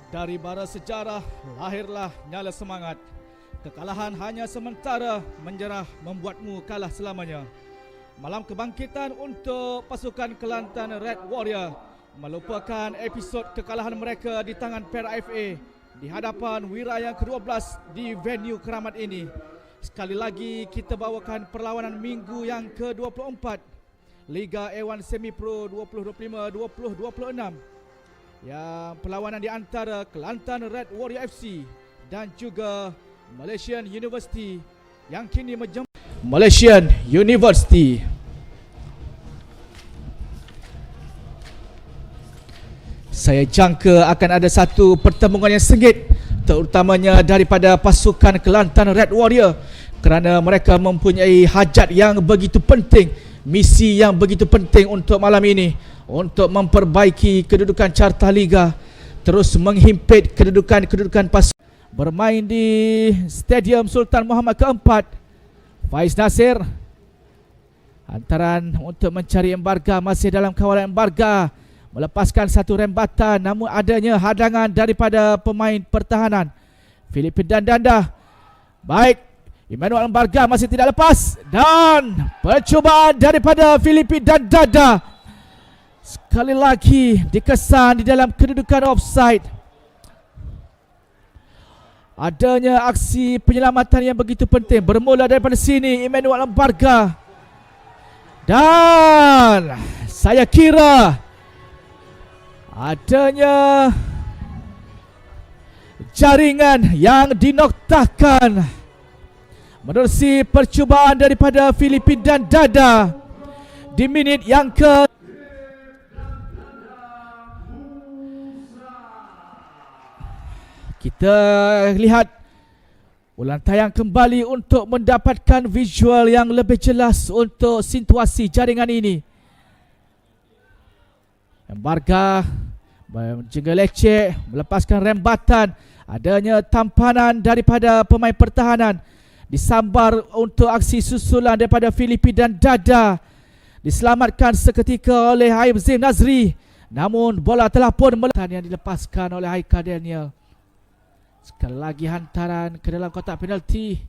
Dari bara sejarah lahirlah nyala semangat. Kekalahan hanya sementara, menjerah membuatmu kalah selamanya. Malam kebangkitan untuk pasukan Kelantan Red Warrior melupakan episod kekalahan mereka di tangan Perak FA di hadapan Wira yang ke-12 di venue keramat ini. Sekali lagi kita bawakan perlawanan minggu yang ke-24 Liga A1 Semi Pro 2025-2026 yang perlawanan di antara Kelantan Red Warrior FC dan juga Malaysian University yang kini menjemput Malaysian University. Saya jangka akan ada satu pertembungan yang sengit, terutamanya daripada pasukan Kelantan Red Warrior, kerana mereka mempunyai hajat yang begitu penting, misi yang begitu penting untuk malam ini, untuk memperbaiki kedudukan carta liga, terus menghimpit kedudukan pasukan. Bermain di Stadium Sultan Muhammad keempat, Faiz Nasir hantaran untuk mencari embarga, masih dalam kawalan embarga, melepaskan satu rembatan, namun adanya hadangan daripada pemain pertahanan Filipin dan Danda. Baik, Emmanuel Embarga masih tidak lepas, dan percubaan daripada Filipin dan Danda sekali lagi dikesan di dalam kedudukan offside. Adanya aksi penyelamatan yang begitu penting bermula daripada sini, Emmanuel Embarga, dan saya kira adanya jaringan yang dinoktahkan menerusi percubaan daripada Filipin dan Dada di minit yang ke. Kita lihat ulang tayang kembali untuk mendapatkan visual yang lebih jelas untuk situasi jaringan ini. Embarga menjengkel leceh, melepaskan rembatan, adanya tampanan daripada pemain pertahanan, disambar untuk aksi susulan daripada Filipin dan Dada, diselamatkan seketika oleh Aibzim Nazri, namun bola telah pun yang dilepaskan oleh Haikal Daniel. Sekali lagi hantaran ke dalam kotak penalti,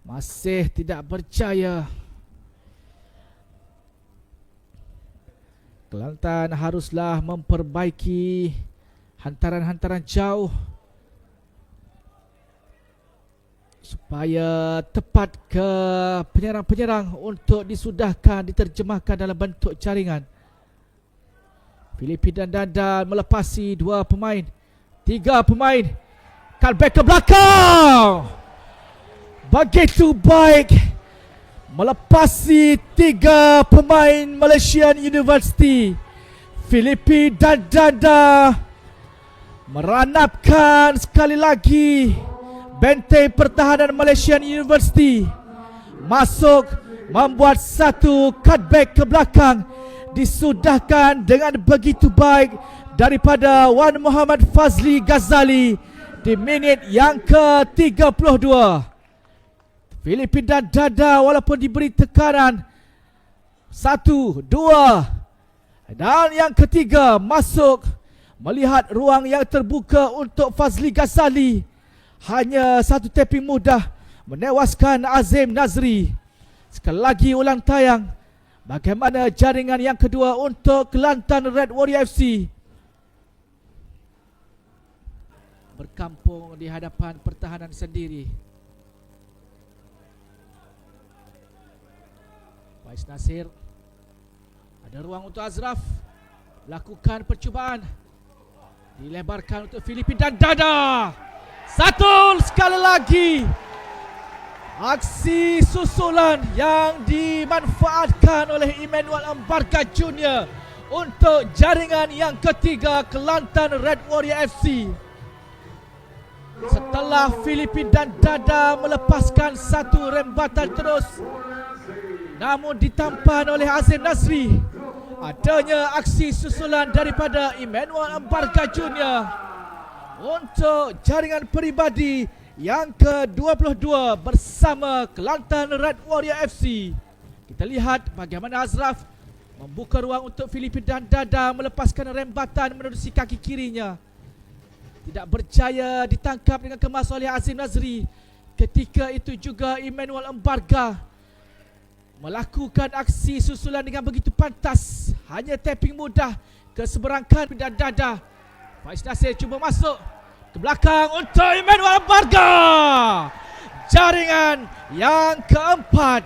masih tidak berjaya. Kelantan haruslah memperbaiki hantaran-hantaran jauh supaya tepat ke penyerang-penyerang untuk disudahkan, diterjemahkan dalam bentuk jaringan. Filipin dan Danda melepasi dua pemain, tiga pemain, cutback ke belakang, begitu baik, melepasi tiga pemain Malaysian University. Filipin dan Danda meranapkan sekali lagi benteng pertahanan Malaysian University, masuk membuat satu cutback ke belakang, disudahkan dengan begitu baik daripada Wan Muhammad Fazli Ghazali di minit yang ke-32. Filipin dan Dada walaupun diberi tekanan, satu, dua, dan yang ketiga masuk, melihat ruang yang terbuka untuk Fazli Ghazali, hanya satu tapping mudah menewaskan Azim Nazri. Sekali lagi ulang tayang, bagaimana jaringan yang kedua untuk Kelantan Red Warrior FC. Berkampung di hadapan pertahanan sendiri. Faiz Nasir, ada ruang untuk Azraf, lakukan percubaan, dilebarkan untuk Filipin dan Dada. Satu sekali lagi aksi susulan yang dimanfaatkan oleh Emmanuel Embarga Junior untuk jaringan yang ketiga Kelantan Red Warrior FC. Setelah Filipin dan Dada melepaskan satu rembatan terus, namun ditampan oleh Azim Nazri, adanya aksi susulan daripada Emmanuel Embarga Junior untuk jaringan peribadi yang ke-22 bersama Kelantan Red Warrior FC. Kita lihat bagaimana Azraf membuka ruang untuk Filipin dan Dada melepaskan rembatan menerusi kaki kirinya. tidak berjaya ditangkap dengan kemas oleh Azim Nazri. Ketika itu juga Emmanuel Embarga melakukan aksi susulan dengan begitu pantas. Hanya tapping mudah ke seberang kan dan dada. Faiz Nasir cuba masuk ke belakang untuk Emmanuel Embarga. Jaringan yang keempat.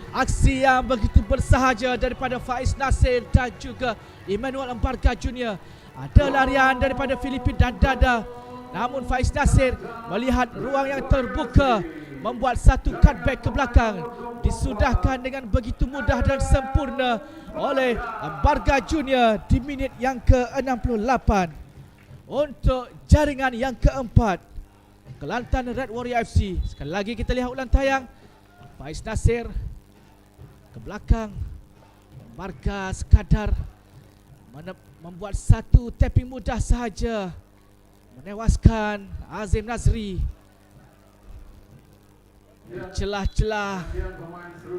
Aksi yang begitu bersahaja daripada Faiz Nasir dan juga Emmanuel Embarga Junior. Ada larian daripada Filipin dan dada, namun Faiz Nasir melihat ruang yang terbuka, membuat satu cutback ke belakang. Disudahkan dengan begitu mudah dan sempurna oleh Embarga Junior di minit yang ke-68. Untuk jaringan yang keempat, Kelantan Red Warrior FC. Sekali lagi kita lihat ulang tayang. Faiz Nasir ke belakang. Embarga sekadar membuat satu tapping mudah sahaja, menewaskan Azim Nazri. Celah-celah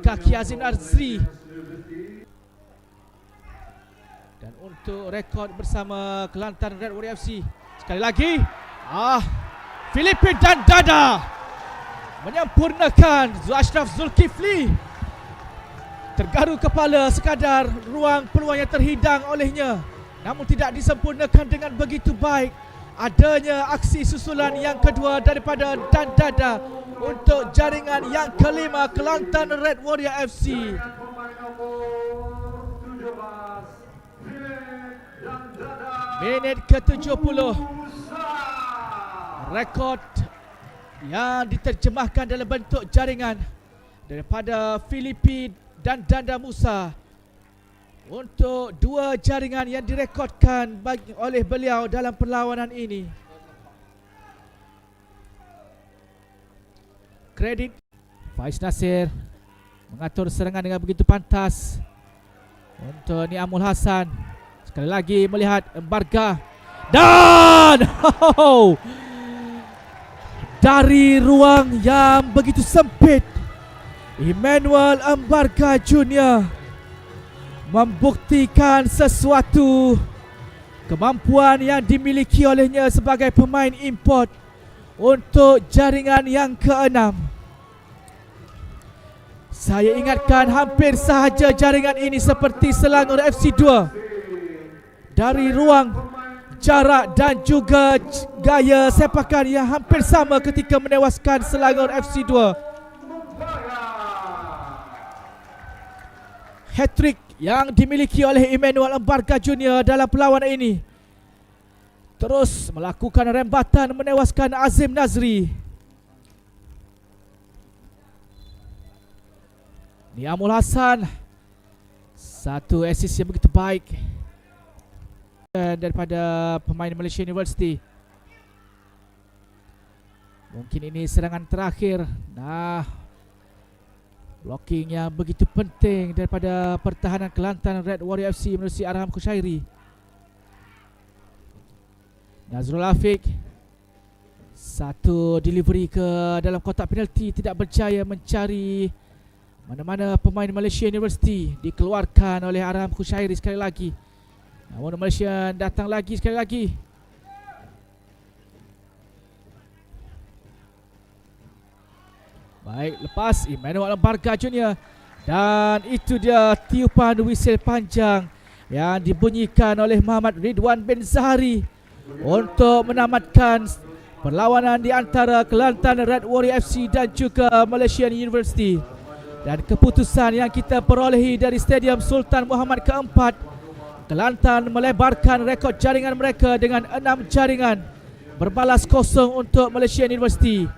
kaki Azim Nazri. Dan untuk rekod bersama Kelantan Red Warrior FC, sekali lagi Filipin dan dada menyempurnakan Ashraf Zulkifli. Tergaru kepala sekadar ruang peluang yang terhidang olehnya, namun tidak disempurnakan dengan begitu baik. Adanya aksi susulan yang kedua daripada dan dada untuk jaringan yang kelima Kelantan Red Warrior FC. Minit ke-70. Rekod yang diterjemahkan dalam bentuk jaringan daripada Filipin dan Danda Musa. Untuk dua jaringan yang direkodkan oleh beliau dalam perlawanan ini. Kredit Faiz Nasir mengatur serangan dengan begitu pantas. Untuk Niamul Hasan, sekali lagi melihat Embarga dan dari ruang yang begitu sempit, Emmanuel Embarga Junior membuktikan sesuatu kemampuan yang dimiliki olehnya sebagai pemain import untuk jaringan yang ke-6. Saya ingatkan hampir sahaja jaringan ini seperti Selangor FC2. Dari ruang, jarak dan juga gaya sepakan yang hampir sama ketika menewaskan Selangor FC2. Hat-trick yang dimiliki oleh Emmanuel Embarga Junior dalam perlawanan ini terus melakukan rembatan menewaskan Azim Nazri. Niamul Hasan, satu assist yang begitu baik daripada pemain Malaysia University. Mungkin ini serangan terakhir. Blocking yang begitu penting daripada pertahanan Kelantan Red Warrior FC menerusi Arham Kushairi. Nazrul Afiq, satu delivery ke dalam kotak penalti, tidak berjaya mencari mana-mana pemain Malaysia University. Dikeluarkan oleh Arham Kushairi sekali lagi. Namun Malaysia datang lagi sekali lagi. Baik, lepas Emmanuel Embarga Junior. Dan itu dia tiupan whistle panjang yang dibunyikan oleh Muhammad Ridwan bin Zahari untuk menamatkan perlawanan di antara Kelantan Red Warrior FC dan juga Malaysian University. Dan keputusan yang kita perolehi dari Stadium Sultan Muhammad keempat, Kelantan melebarkan rekod jaringan mereka dengan 6 jaringan, berbalas kosong untuk Malaysian University.